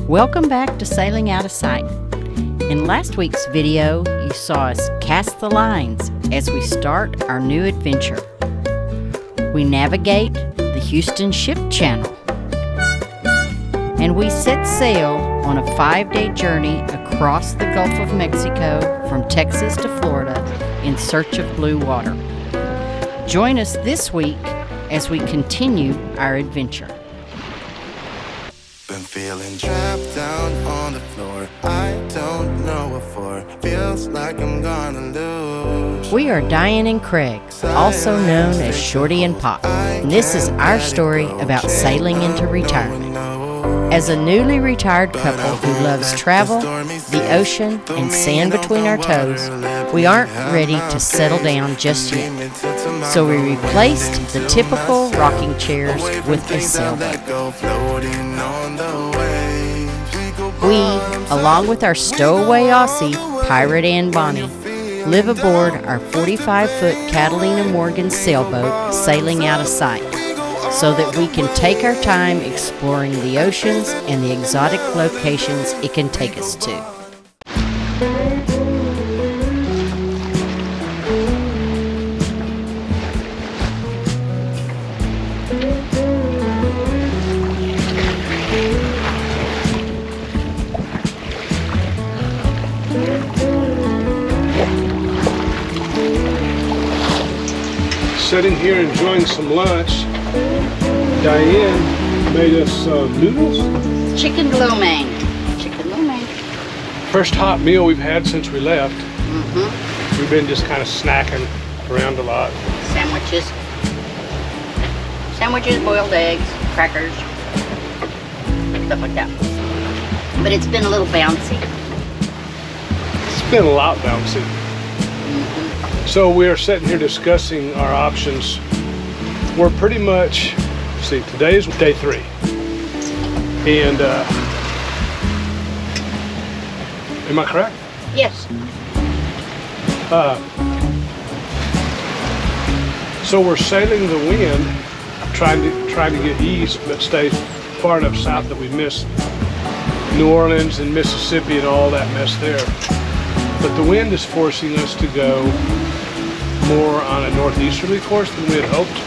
Welcome back to Sailing Out of Sight. In last week's video, you saw us cast the lines as we start our new adventure. We navigate the Houston Ship Channel, and we set sail on a 5-day journey across the Gulf of Mexico from Texas to Florida in search of blue water. Join us this week as we continue our adventure. Been feeling trapped down on the floor. I don't know what for. Feels like I'm gonna lose. We are Diane and Craig, also known as Shorty and Pop, and this is our story about sailing into retirement. As a newly retired couple who loves travel, the ocean, and sand between our toes, we aren't ready to settle down just yet. So we replaced the typical rocking chairs with a sailboat. We, along with our stowaway Aussie, Pirate Ann Bonnie, live aboard our 45-foot Catalina Morgan sailboat sailing out of sight, so that we can take our time exploring the oceans and the exotic locations it can take us to. Sitting here enjoying some lunch. Diane made us noodles. Chicken lo mein. Chicken lo mein. First hot meal we've had since we left. Mm-hmm. We've been just kind of snacking around a lot. Sandwiches. Sandwiches, boiled eggs, crackers, stuff like that. But it's been a little bouncy. It's been a lot bouncy. So we're sitting here discussing our options. We're pretty much, today's day 3. And, am I correct? Yes. So we're sailing the wind, trying to get east, but stay far enough south that we miss New Orleans and Mississippi and all that mess there. But the wind is forcing us to go more on a northeasterly course than we had hoped.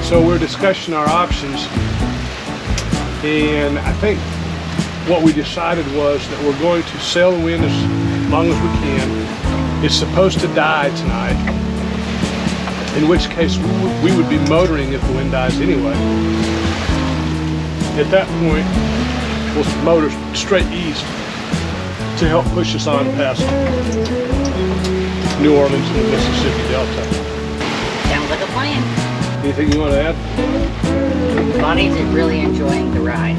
So we're discussing our options, and I think what we decided was that we're going to sail the wind as long as we can. It's supposed to die tonight, in which case we would be motoring if the wind dies anyway. At that point, we'll motor straight east to help push us on past New Orleans and the Mississippi Delta. Sounds like a plan. Anything you want to add? Bonnie's really enjoying the ride.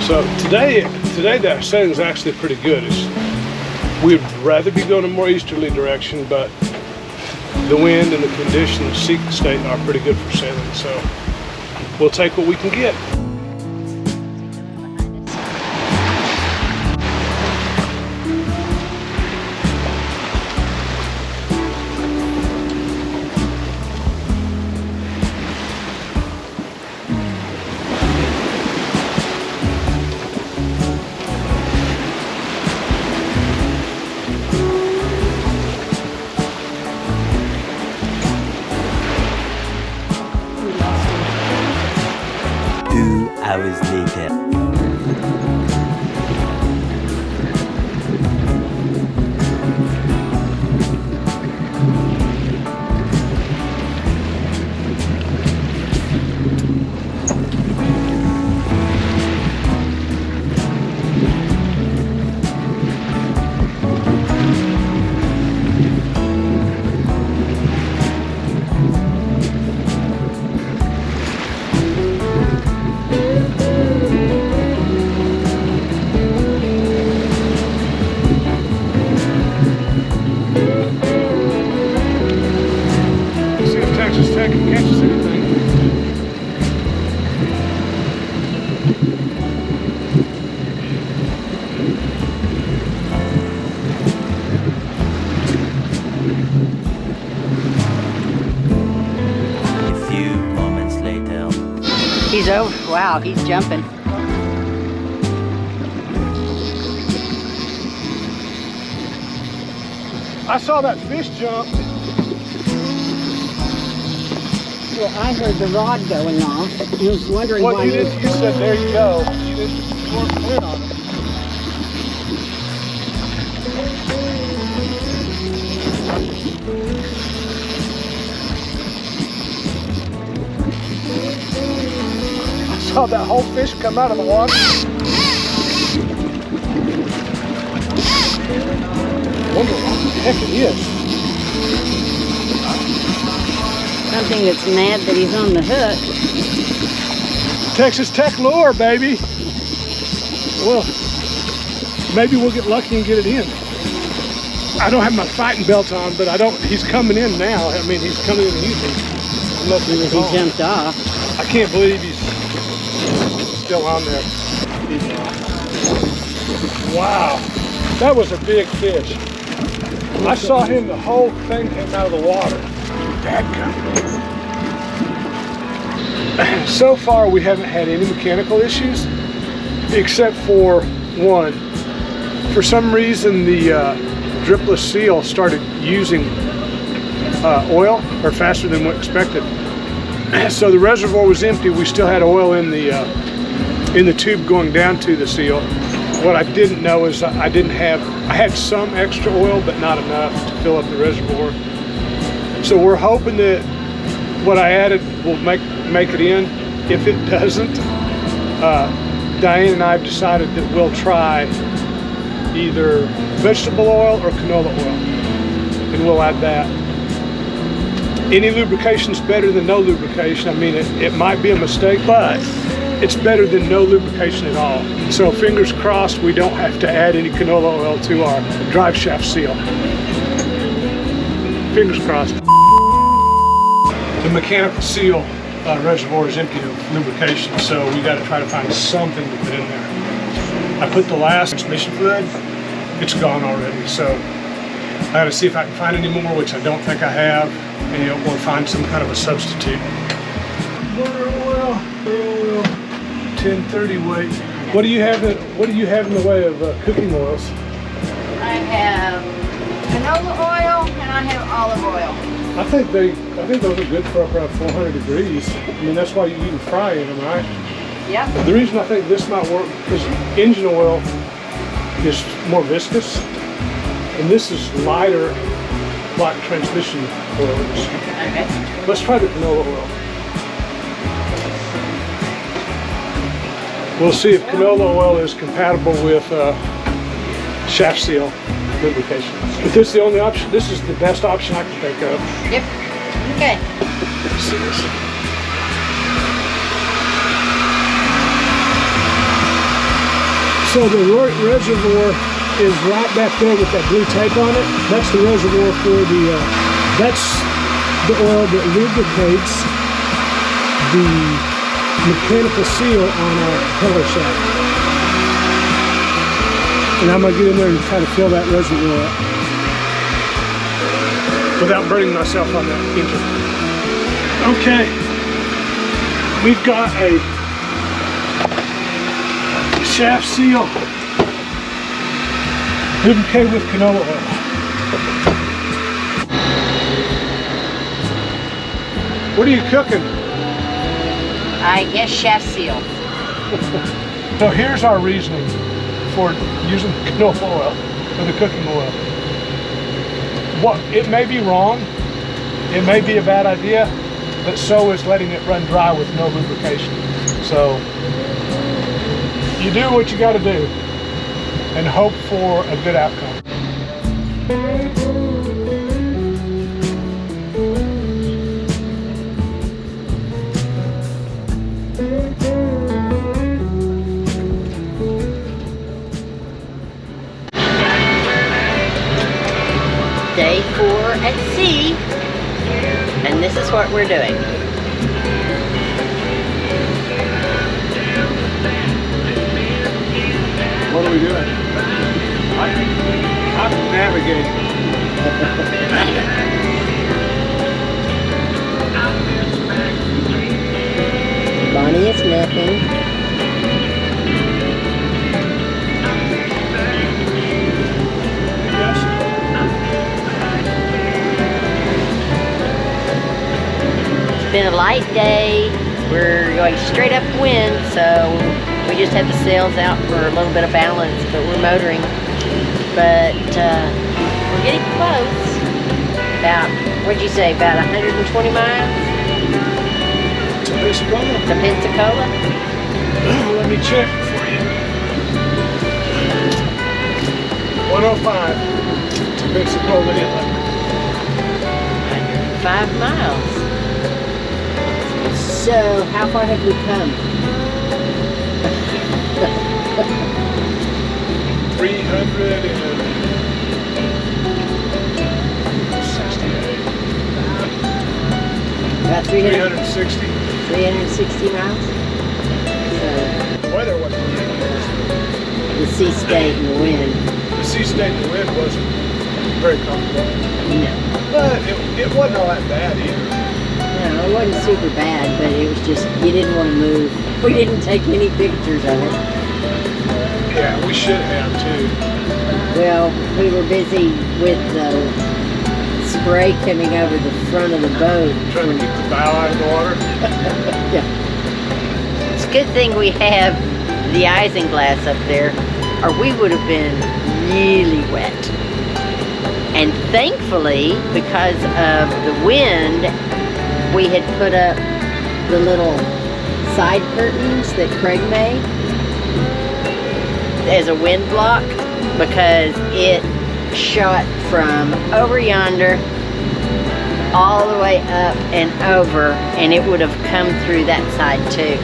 So today the sailing is actually pretty good. We'd rather be going a more easterly direction, but the wind and the conditions, sea state, are pretty good for sailing. So we'll take what we can get. Hours later. He's over. Wow, he's jumping. I saw that fish jump. Well, I heard the rod going off. I was wondering Well, why you said, there you go. You weren't clear on it. I saw that whole fish come out of the water. I wonder what the heck it is. something that's mad that he's on the hook. Texas Tech lure, baby. Well, maybe we'll get lucky and get it in. I don't have my fighting belt on, but he's coming in now. I mean, he's coming in easy. Unless he jumped off. I can't believe he's still on there. Wow, that was a big fish. I saw him, the whole thing came out of the water. Dadgum. So far, we haven't had any mechanical issues, except for one. For some reason, the dripless seal started using oil, or faster than we expected. So the reservoir was empty. We still had oil in the tube going down to the seal. What I didn't know is I had some extra oil, but not enough to fill up the reservoir. So we're hoping that what I added will make it in. If it doesn't, Diane and I have decided that we'll try either vegetable oil or canola oil, and we'll add that. Any lubrication is better than no lubrication. I mean, it might be a mistake, but it's better than no lubrication at all. So fingers crossed we don't have to add any canola oil to our drive shaft seal. Fingers crossed. The mechanical seal reservoir is empty of lubrication, so we got to try to find something to put in there. I put the last transmission fluid. It's gone already, so I got to see if I can find any more, which I don't think I have, or find some kind of a substitute. Motor oil, 1030 weight. What do you have in the way of cooking oils? I have canola oil and I have olive oil. I think those are good for up around 400 degrees. I mean, that's why you can fry in them, right? Yeah. The reason I think this might work is engine oil is more viscous, and this is lighter, like transmission oil is. Okay. Let's try the canola oil. We'll see if canola oil is compatible with shaft seal lubrication. If this is the only option, this is the best option I can think of. Yep. Okay. Let's see this. So the reservoir is right back there with that blue tape on it. That's the reservoir for that's the oil that lubricates the mechanical seal on our propeller shaft. And I'm gonna get in there and try to fill that reservoir up without burning myself on that engine. Okay, we've got a shaft seal lubricated with canola oil. What are you cooking? I guess shaft seal. So here's our reasoning for using canola oil for the cooking oil. It may be wrong, it may be a bad idea, but so is letting it run dry with no lubrication. So you do what you got to do and hope for a good outcome. Day 4 at sea, and this is what we're doing. What are we doing? I'm navigating. Bonnie is been a light day. We're going straight upwind, so we just have the sails out for a little bit of balance, but we're motoring. But we're getting close. About, what'd you say, about 120 miles? To Pensacola? To Pensacola? Let me check for you. 105 to Pensacola Inlet. 105 miles. So, how far have we come? 368. About 360. 360 miles? So, The weather wasn't really nice. the sea state and the wind. The sea state and the wind wasn't very comfortable. No. But it wasn't all that bad either. No, it wasn't super bad, but it was just, you didn't want to move. We didn't take any pictures of it. Yeah, we should have too. Well, we were busy with the spray coming over the front of the boat. Trying to keep the bow out of the water. Yeah. It's a good thing we have the isinglass up there, or we would have been really wet. And thankfully, because of the wind, we had put up the little side curtains that Craig made as a wind block, because it shot from over yonder all the way up and over, and it would have come through that side too.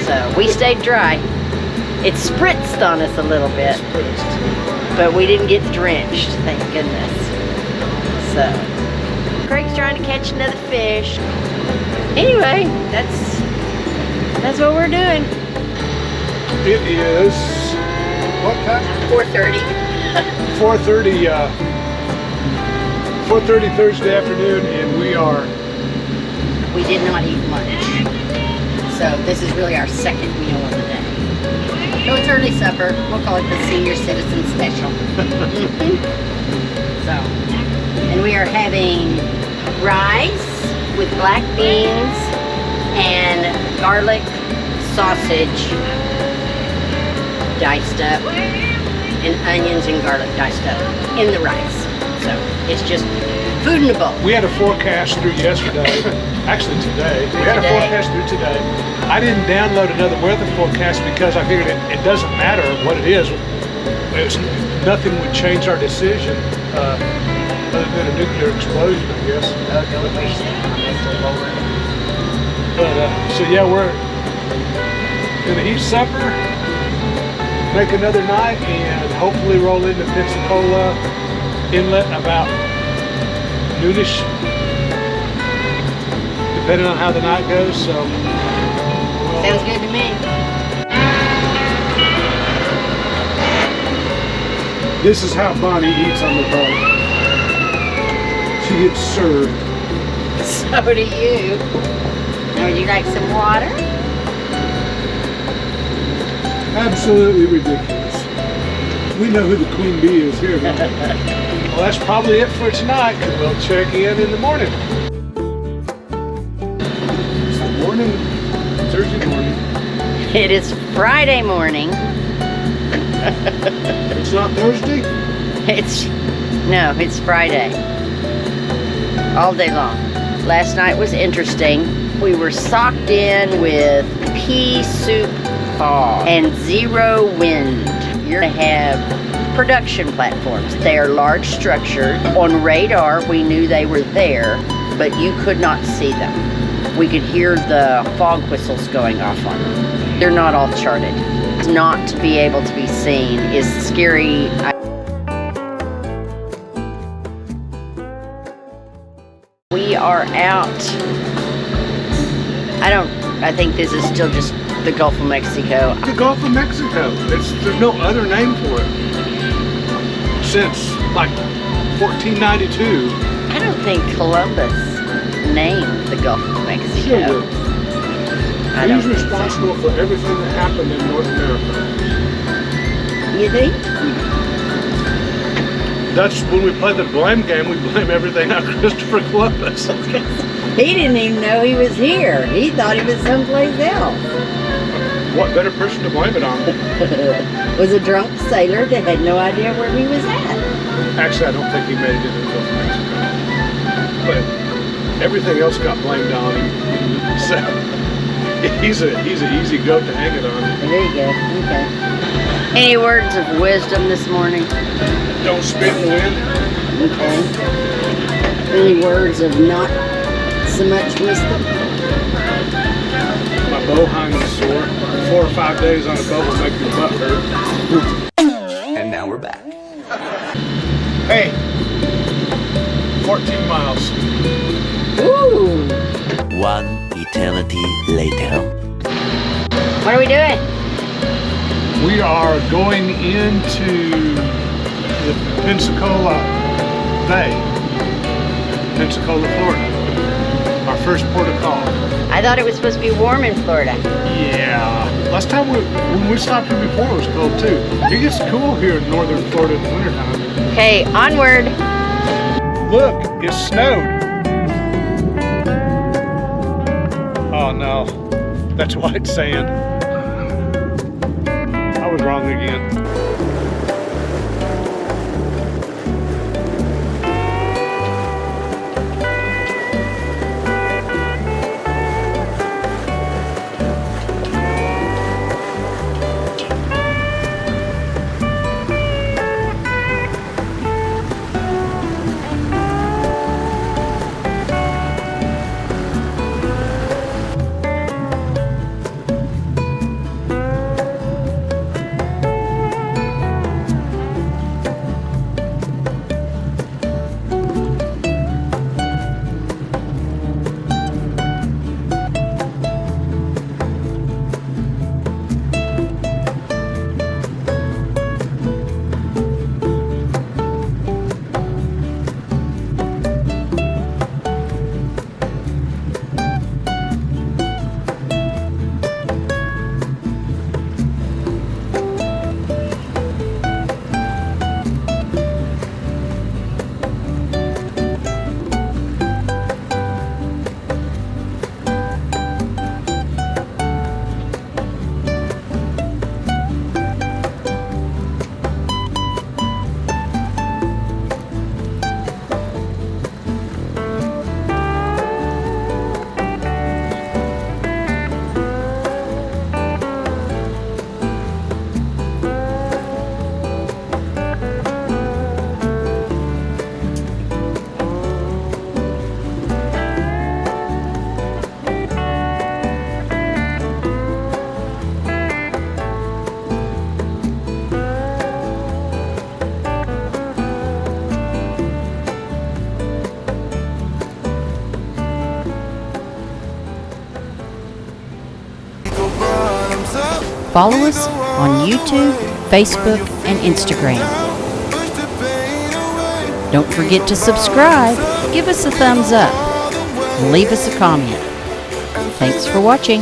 So we stayed dry. It spritzed on us a little bit, but we didn't get drenched, thank goodness. So Craig's trying to catch another fish. Anyway, that's what we're doing. It is, what time? 4:30. 4:30 Thursday afternoon, and We did not eat lunch. So this is really our second meal of the day. So it's early supper. We'll call it the senior citizen special. So, and we are having rice with black beans and garlic sausage diced up, and onions and garlic diced up in the rice. So it's just food in a bowl. we had a forecast through yesterday, actually today. We had a forecast through today. I didn't download another weather forecast because I figured it doesn't matter what it is. Nothing would change our decision other than a nuclear explosion, I guess. But so yeah, we're gonna eat supper, make another night, and hopefully roll into Pensacola Inlet about noonish, depending on how the night goes. So Sounds good to me. this is how Bonnie eats on the boat. She gets served. So do you. Now, would you like some water? Absolutely ridiculous. We know who the queen bee is here, don't we? Well, that's probably it for tonight, because we'll check in the morning. It's the morning, Thursday morning. It is Friday morning. It's not Thursday? No, it's Friday. All day long. Last night was interesting. We were socked in with pea soup fog and zero wind. You're gonna have production platforms. They are large structures. On radar, we knew they were there, but you could not see them. We could hear the fog whistles going off on them. They're not all charted. Not to be able to be seen is scary. We are out. I think this is still just the Gulf of Mexico. The Gulf of Mexico. There's no other name for it. Since like 1492. I don't think Columbus named the Gulf of Mexico. Sure did. I don't He's think so. responsible for everything that happened in North America. You think? That's when we play the blame game, we blame everything on Christopher Columbus. He didn't even know he was here. He thought he was someplace else. What better person to blame it on? Was a drunk sailor that had no idea where he was at. Actually, I don't think he made it into the Gulf of Mexico. But everything else got blamed on him. So he's an easy goat to hang it on. There you go. Okay. Any words of wisdom this morning? Don't spit in the wind. Okay. Any words of not so much wisdom? My bow hung is sore. 4 or 5 days on a boat will make your butt hurt. And now we're back. Hey, 14 miles. Ooh. One eternity later. What are we doing? We are going into the Pensacola Bay, Pensacola, Florida. Our first port of call. I thought it was supposed to be warm in Florida. Yeah. Last time when we stopped here before, it was cold too. It gets cool here in northern Florida in the wintertime. Okay, onward. Look, it snowed. Oh no, that's white sand. I was wrong again. Follow us on YouTube, Facebook, and Instagram. Don't forget to subscribe, give us a thumbs up, and leave us a comment. Thanks for watching.